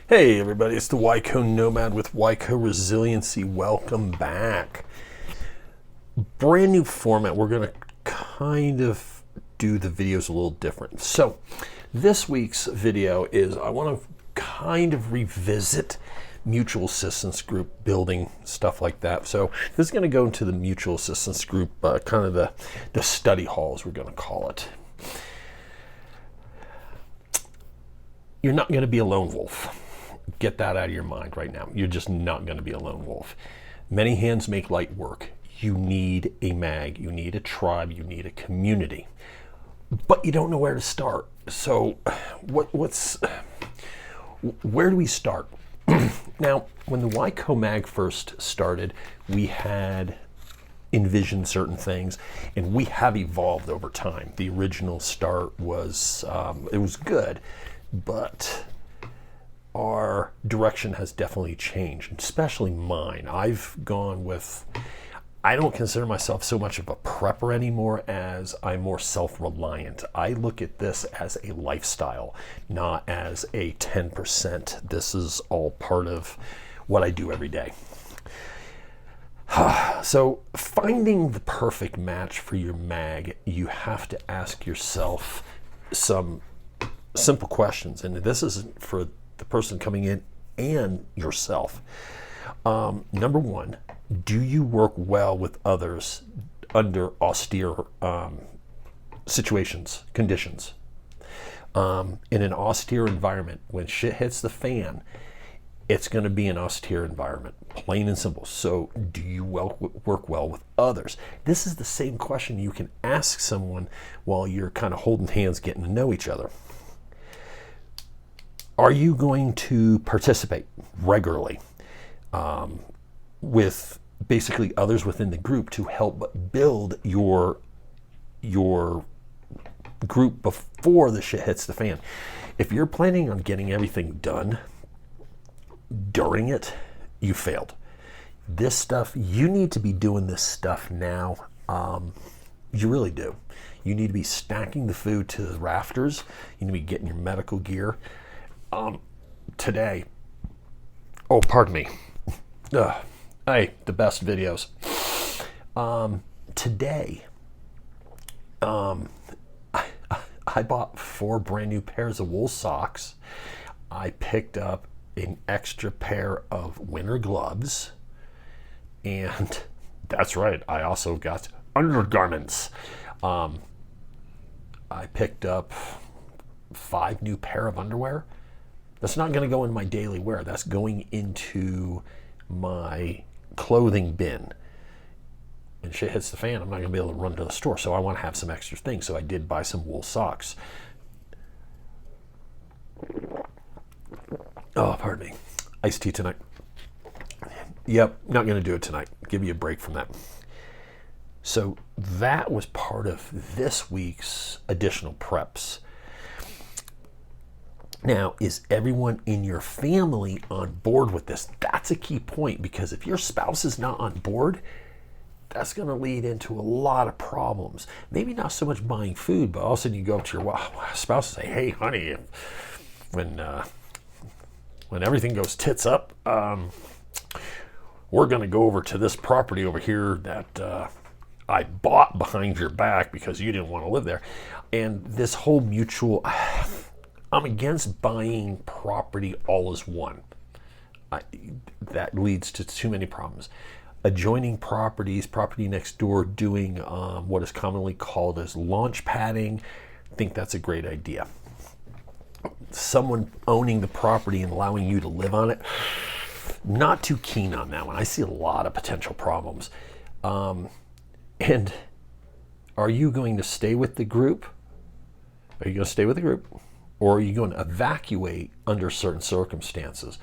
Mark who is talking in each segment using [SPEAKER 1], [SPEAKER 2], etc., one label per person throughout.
[SPEAKER 1] Hey everybody, it's the Wyco Nomad with Wyco Resiliency. Welcome back. Brand new format. We're going to kind of do the videos a little different. So this week's video is I want to kind of revisit mutual assistance group building, stuff like that. So this is going to go into the mutual assistance group, kind of the study hall, as we're going to call it. You're not going to be a lone wolf. Get that out of your mind right now. You're just not going to be a lone wolf. Many hands make light work. You need a mag, you need a tribe, you need a community, but you don't know where to start. So where do we start? Now, when the Wyco mag first started, we had envisioned certain things, and we have evolved over time. The original start was, it was good, but our direction has definitely changed, especially mine. I've gone with, I don't consider myself so much of a prepper anymore as I'm more self-reliant. I look at this as a lifestyle, not as a 10%. This is all part of what I do every day. So finding the perfect match for your mag, you have to ask yourself some simple questions. And this isn't for the person coming in and yourself. Number one, do you work well with others under austere situations, conditions? In an austere environment, when shit hits the fan, it's going to be an austere environment, plain and simple. So do you work well with others? This is the same question you can ask someone while you're kind of holding hands, getting to know each other. Are you going to participate regularly with basically others within the group to help build your group before the shit hits the fan? If you're planning on getting everything done during it, you failed. This stuff, you need to be doing this stuff now. You really do. You need to be stacking the food to the rafters. You need to be getting your medical gear. Today, oh, pardon me. Hey, the best videos. Today, I bought 4 brand new pairs of wool socks. I picked up an extra pair of winter gloves. And that's right, I also got undergarments. I picked up 5 new pair of underwear. That's not going to go in my daily wear. That's going into my clothing bin. When shit hits the fan, I'm not going to be able to run to the store. So I want to have some extra things. So I did buy some wool socks. Oh, pardon me. Iced tea tonight. Yep, not going to do it tonight. Give you a break from that. So that was part of this week's additional preps. Now, is everyone in your family on board with this? That's a key point, because if your spouse is not on board, that's going to lead into a lot of problems. Maybe not so much buying food, but all of a sudden you go up to your spouse and say, "Hey, honey, when everything goes tits up, we're going to go over to this property over here that I bought behind your back because you didn't want to live there." And this whole mutual... I'm against buying property all as one. That leads to too many problems. Adjoining properties, property next door, doing what is commonly called as launch padding, I think that's a great idea. Someone owning the property and allowing you to live on it, not too keen on that one. I see a lot of potential problems. And are you going to stay with the group? Are you going to stay with the group? Or are you going to evacuate under certain circumstances?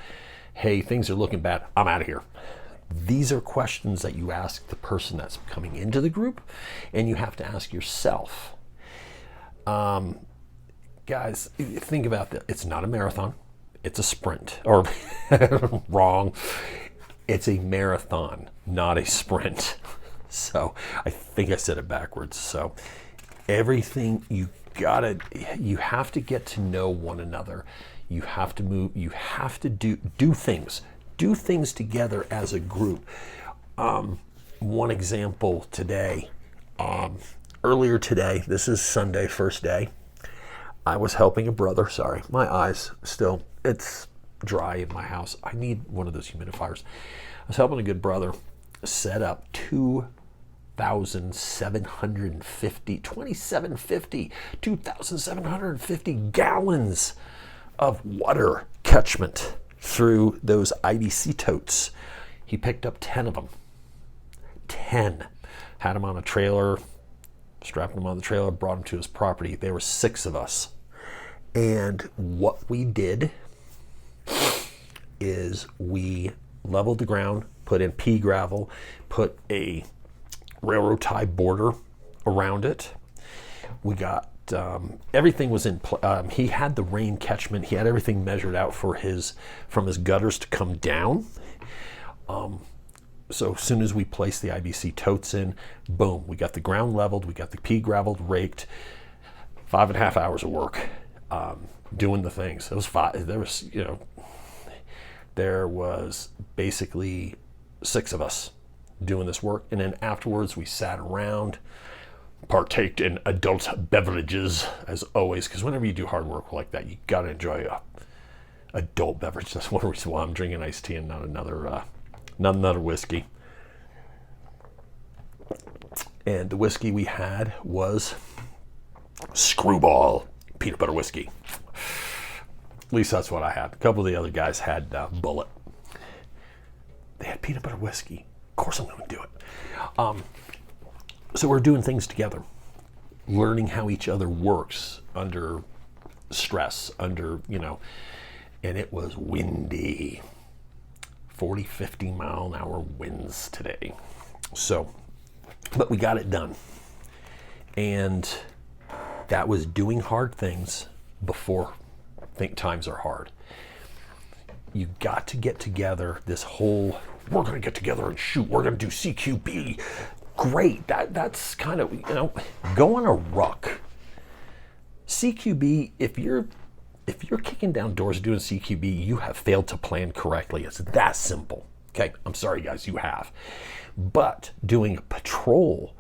[SPEAKER 1] Hey, things are looking bad. I'm out of here. These are questions that you ask the person that's coming into the group, and you have to ask yourself. Guys, think about that. It's not a marathon. It's a sprint. Or wrong. It's a marathon, not a sprint. So I think I said it backwards. So everything you have to get to know one another. You have to move. You have to do things. Do things together as a group. One example today. Earlier today, this is Sunday, first day. I was helping a brother. Sorry, my eyes still. It's dry in my house. I need one of those humidifiers. I was helping a good brother set up 2,750 gallons of water catchment through those IBC totes. He picked up 10 of them. 10. Had them on a trailer, strapped them on the trailer, brought them to his property. There were 6 of us. And what we did is we leveled the ground, put in pea gravel, put a railroad tie border around it. We got everything was in. He had the rain catchment. He had everything measured out from his gutters to come down. So as soon as we placed the IBC totes in, boom, we got the ground leveled. We got the pea graveled, raked. 5.5 hours of work doing the things. It was 5. There was basically 6 of us doing this work, and then afterwards we sat around, partaked in adult beverages as always, because whenever you do hard work like that, you gotta enjoy a adult beverage. That's one reason why I'm drinking iced tea and not another whiskey. And the whiskey we had was Screwball peanut butter whiskey. At least that's what I had. A couple of the other guys had Bullet. They had peanut butter whiskey. Of course I'm going to do it. So we're doing things together, learning how each other works under stress, and it was windy. 40, 50 mile an hour winds today. So, but we got it done. And that was doing hard things before times are hard. You got to get together this whole, we're going to get together and shoot, we're going to do CQB. Great. That's kind of, go on a ruck. CQB, if you're kicking down doors doing CQB, you have failed to plan correctly. It's that simple. Okay, I'm sorry guys, you have. But doing a patrol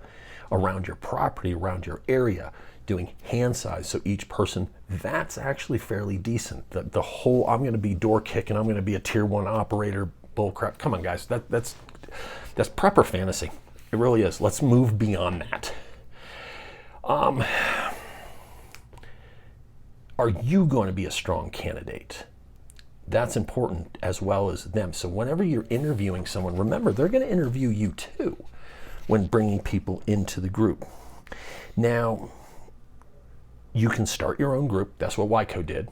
[SPEAKER 1] around your property, around your area, doing hand size, so each person, that's actually fairly decent. The whole, I'm going to be door kicking, I'm going to be a tier 1 operator, bullcrap. Come on guys, that's prepper fantasy. It really is. Let's move beyond that. Are you going to be a strong candidate? That's important as well as them. So whenever you're interviewing someone, remember, they're going to interview you too when bringing people into the group. Now, you can start your own group. That's what YCO did.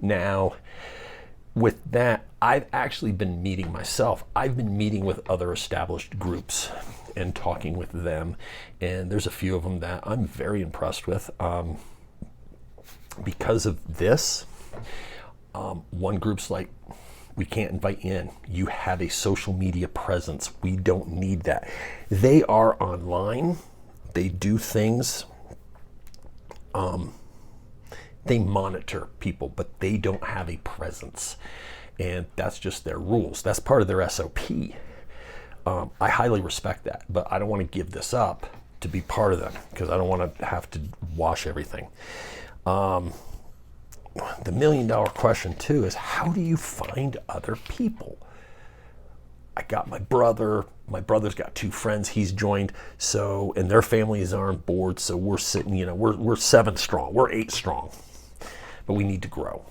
[SPEAKER 1] Now, with that, I've actually been meeting myself. I've been meeting with other established groups and talking with them. And there's a few of them that I'm very impressed with. Because of this, one group's like, we can't invite you in. You have a social media presence. We don't need that. They are online. They do things. They monitor people, but they don't have a presence. And that's just their rules. That's part of their SOP. I highly respect that, but I don't want to give this up to be part of them because I don't want to have to wash everything. The $1 million question too is, how do you find other people? I got my brother's got 2 friends he's joined, so, and their families are on board, so we're sitting, we're 7 strong, we're 8 strong, but we need to grow.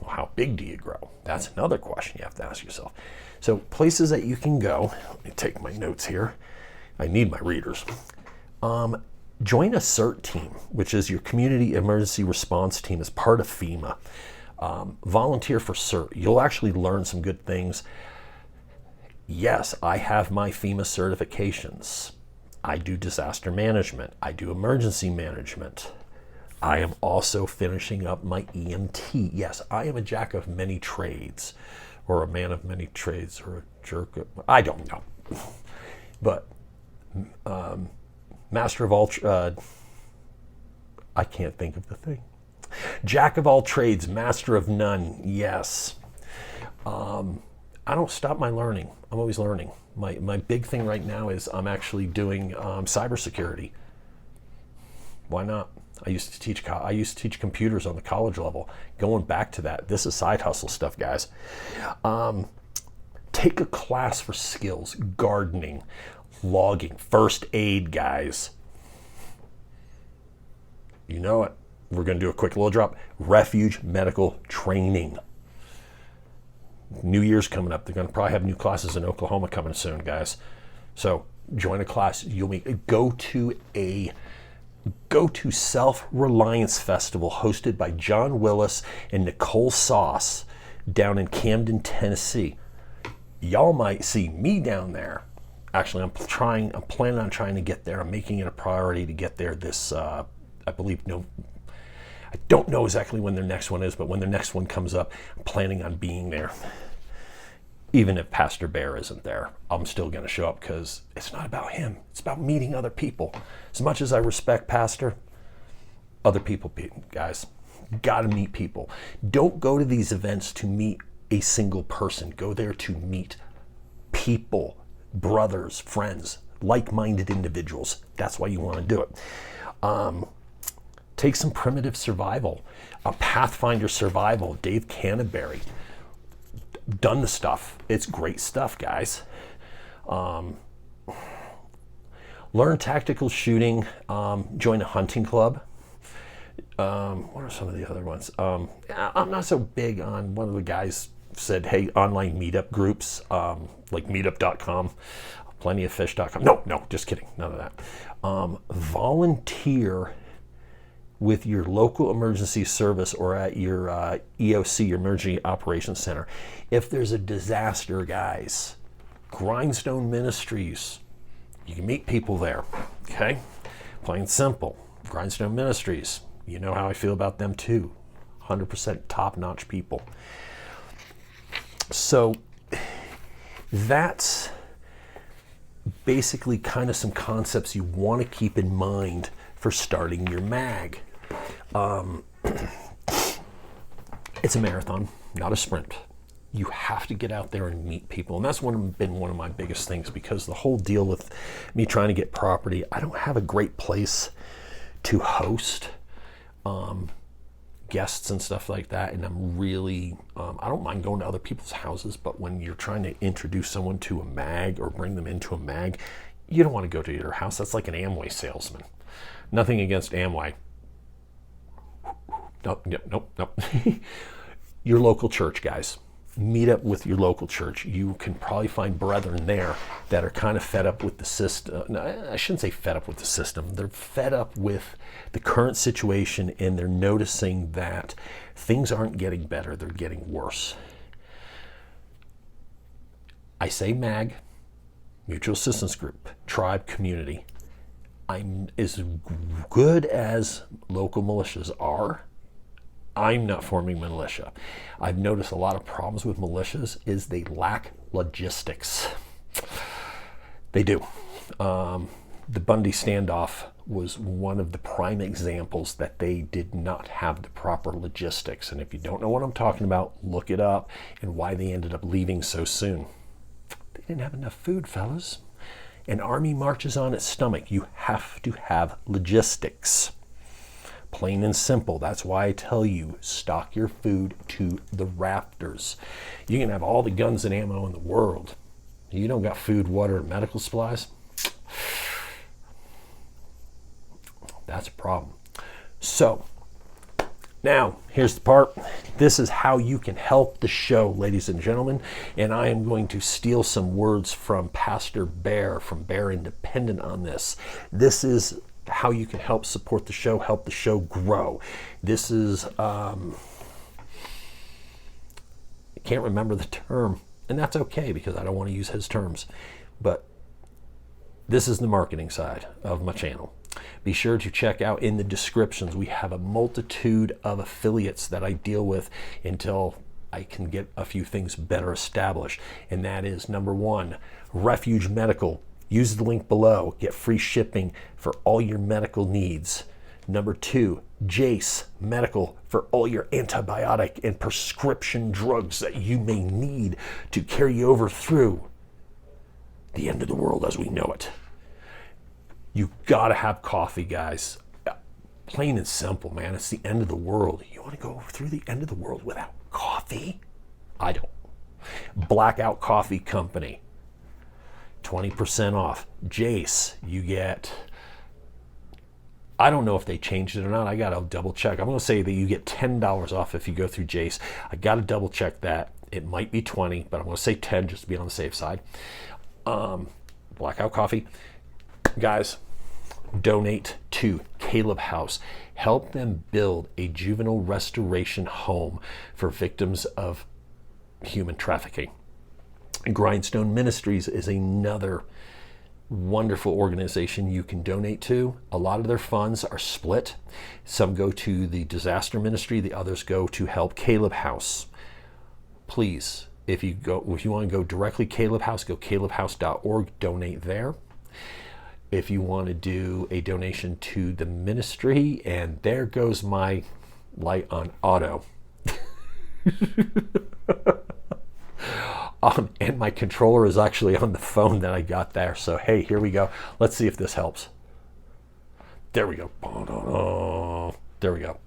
[SPEAKER 1] Well, how big do you grow? That's another question you have to ask yourself. So places that you can go, let me take my notes here. I need my readers. Join a CERT team, which is your Community Emergency Response Team as part of FEMA. Volunteer for CERT. You'll actually learn some good things. Yes, I have my FEMA certifications. I do disaster management. I do emergency management. I am also finishing up my EMT. Yes, I am a jack of many trades, or a man of many trades, or a jerk of, I don't know. But master of all, I can't think of the thing. Jack of all trades, master of none. Yes. I don't stop my learning. I'm always learning. My big thing right now is I'm actually doing cybersecurity. Why not? I used to teach computers on the college level. Going back to that, this is side hustle stuff, guys. Take a class for skills, gardening, logging, first aid, guys. You know it. We're going to do a quick little drop. Refuge medical training. New Year's coming up. They're going to probably have new classes in Oklahoma coming soon, guys. So join a class. You'll meet. Go to Self-Reliance Festival hosted by John Willis and Nicole Sauce down in Camden, Tennessee. Y'all might see me down there. Actually, I'm planning on trying to get there. I'm making it a priority to get there this, I don't know exactly when their next one is, but when their next one comes up, I'm planning on being there. Even if Pastor Bear isn't there, I'm still going to show up because it's not about him. It's about meeting other people. As much as I respect Pastor, other people, guys, got to meet people. Don't go to these events to meet a single person. Go there to meet people, brothers, friends, like-minded individuals. That's why you want to do it. Take some primitive survival, a Pathfinder survival, Dave Canterbury. Done the stuff. It's great stuff, guys. Learn tactical shooting. Join a hunting club. What are some of the other ones? I'm not so big on, one of the guys said, hey, online meetup groups, like meetup.com, plentyoffish.com. No, just kidding. None of that. Volunteer with your local emergency service or at your EOC, your Emergency Operations Center. If there's a disaster, guys, Grindstone Ministries, you can meet people there, okay? Plain simple. Grindstone Ministries, you know how I feel about them too. 100% top-notch people. So that's basically kind of some concepts you want to keep in mind for starting your MAG. It's a marathon, not a sprint. You have to get out there and meet people. And that's been one of my biggest things, because the whole deal with me trying to get property, I don't have a great place to host guests and stuff like that. And I'm really, I don't mind going to other people's houses, but when you're trying to introduce someone to a MAG or bring them into a MAG, you don't want to go to your house. That's like an Amway salesman. Nothing against Amway. Nope. Your local church, guys. Meet up with your local church. You can probably find brethren there that are kind of fed up with the system. No, I shouldn't say fed up with the system. They're fed up with the current situation, and they're noticing that things aren't getting better. They're getting worse. I say MAG, Mutual Assistance Group, tribe, community. I'm as good as local militias are. I'm not forming militia. I've noticed a lot of problems with militias is they lack logistics. They do. The Bundy standoff was one of the prime examples that they did not have the proper logistics. And if you don't know what I'm talking about, look it up, and why they ended up leaving so soon. They didn't have enough food, fellas. An army marches on its stomach. You have to have logistics. Plain and simple. That's why I tell you, stock your food to the rafters. You can have all the guns and ammo in the world. You don't got food, water, and medical supplies. That's a problem. So, now, here's the part. This is how you can help the show, ladies and gentlemen. And I am going to steal some words from Pastor Bear, from Bear Independent on this. This is how you can help support the show, help the show grow. This is, I can't remember the term, and that's okay because I don't want to use his terms. But this is the marketing side of my channel. Be sure to check out in the descriptions. We have a multitude of affiliates that I deal with until I can get a few things better established. And that is, number one, Refuge Medical. Use the link below. Get free shipping for all your medical needs. Number 2, Jace Medical for all your antibiotic and prescription drugs that you may need to carry you over through the end of the world as we know it. You gotta have coffee, guys. Plain and simple, man. It's the end of the world. You want to go through the end of the world without coffee? I don't. Blackout Coffee Company, 20% off. Jace, you get, I don't know if they changed it or not. I got to double check. I'm going to say that you get $10 off if you go through Jace. I got to double check that. It might be 20, but I'm going to say 10 just to be on the safe side. Blackout Coffee. Guys, donate to Caleb House. Help them build a juvenile restoration home for victims of human trafficking. Grindstone Ministries is another wonderful organization you can donate to. A lot of their funds are split. Some go to the disaster ministry, the others go to help Caleb House. Please, if you want to go directly Caleb House, go calebhouse.org, donate there. If you want to do a donation to the ministry, and there goes my light on auto. And my controller is actually on the phone that I got there. So, hey, here we go. Let's see if this helps. There we go. There we go.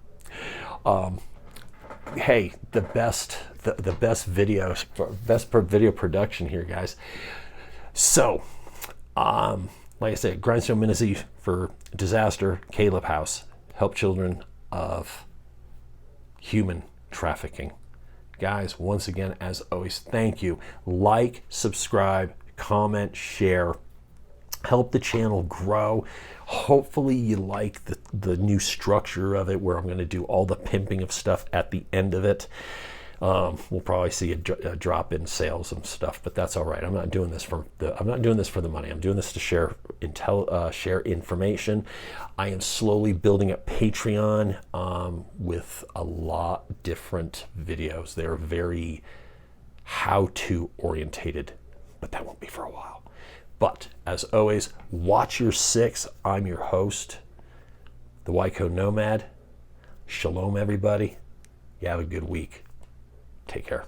[SPEAKER 1] Hey, the best video production here, guys. So, like I said, Grindstone Ministry for disaster, Caleb House, help children of human trafficking. Guys, once again, as always, thank you. Like, subscribe, comment, share. Help the channel grow. Hopefully you like the new structure of it, where I'm going to do all the pimping of stuff at the end of it. We'll probably see a drop in sales and stuff, but that's all right. I'm not doing this for the money. I'm doing this to share information. I am slowly building up Patreon with a lot different videos. They're very how-to orientated, but that won't be for a while. But as always, watch your six. I'm your host, the Wyco Nomad. Shalom, everybody. You have a good week. Take care.